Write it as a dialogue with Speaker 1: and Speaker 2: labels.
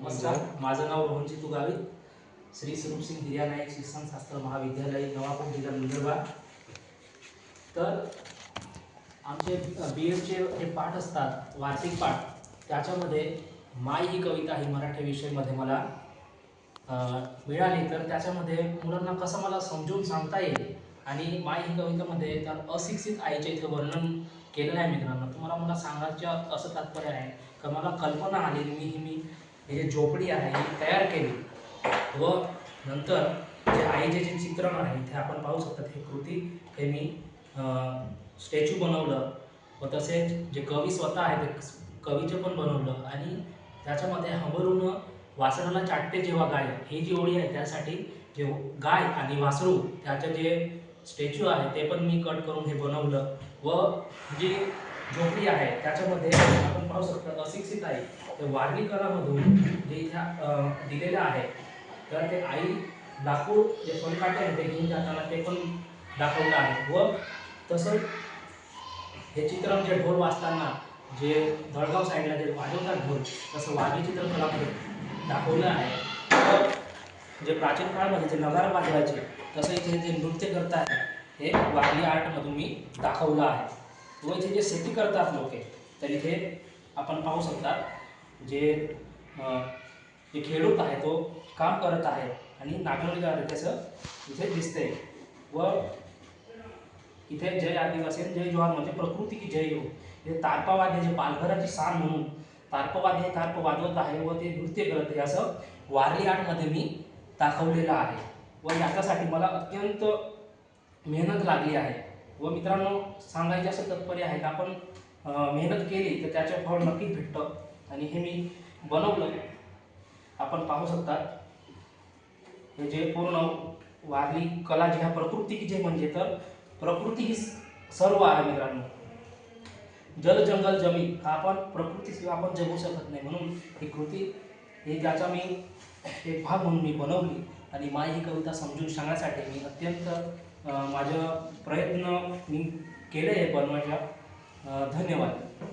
Speaker 1: नमस्कार, माझं नाव रोहनजी तुगावी, श्री स्वरूपसिंग हिरिया नायक शिक्षणशास्त्र महाविद्यालय नवापूर जिल्हा नंदुरबार। तर आमचे BEdचे जे पाठ असतात वार्षिक पाठ, त्याच्यामध्ये माय ही कविता ही मराठी विषयामध्ये मला मिळाली। तर त्याच्यामध्ये मुलांना कसं मला समजून सांगता येईल आणि माय ही कवितेमध्ये तर अशिक्षित आईचे इथे वर्णन केलेलं आहे। मित्रांनो, तुम्हाला मला सांगायचं असं तात्पर्य आहे का मला कल्पना आली, मी हे जे झोपडी आहे ही तयार केली व नंतर जे आईचे जे चित्रण आहे इथे आपण पाहू शकता। हे कृती हे मी स्टॅच्यू बनवलं व तसेच जे कवी स्वतः आहे ते कवीचे पण बनवलं आणि त्याच्यामध्ये हंबरून वासराला चाटते जेव्हा गाय ही जी ओळी आहे त्यासाठी जे गाय आणि वासरू त्याचे जे स्टॅच्यू आहे ते पण मी कट करून हे बनवलं व जी झोपडी आहे त्याच्यामध्ये आपण पाहू शकता अशिक्षित आहे ते वारली कलामधून जे इथे दिलेलं आहे। तर ते आई लाकूड जे फळकाटे आहे ते घेऊन जाताना ते पण दाखवलं आहे व तसंच हे चित्रण जे ढोल वाजताना जे जळगाव साईडला जे वाजवतात ढोल तसं वारली चित्रकलामध्ये दाखवलं आहे व जे प्राचीन काळामध्ये जे नगारा वाजवायचे तसं इथे जे नृत्य करतात हे वारली आर्टमधून मी दाखवलं आहे व इथे जे शेती करतात लोक तर इथे आपण पाहू शकता जे खेडूत आहे तो काम करत आहे आणि नागरिक त्याचं इथे दिसते व इथे जय आदिवासी जय जोहार म्हणजे प्रकृती की जय हो। हे तारपावाद्य जे पालघराची शान म्हणून तारपवाद्य हे तारप वाजवत आहे व ते नृत्य करत आहे असं वारली आर्टमध्ये मी दाखवलेलं आहे व याच्यासाठी मला अत्यंत मेहनत लागली आहे। व मित्रांनो, सांगायचे असं तात्पर्य आहे की आपण मेहनत केली तर त्याचे फळ नक्कीच भेटतं आणि हे मी बनवलं आपण पाहू शकता। हे जे पूर्ण वारली कला जी ह्या प्रकृती की जे म्हणजे तर प्रकृती ही सर्व आहे मित्रांनो। जल जंगल जमीन हा आपण प्रकृतीशिवाय आपण जगू शकत नाही, म्हणून ही कृती हे ज्याचा मी एक भाग म्हणून मी बनवली आणि माय ही कविता समजून सांगण्यासाठी मी अत्यंत माझं प्रयत्न मी केले आहे बनवायला। धन्यवाद।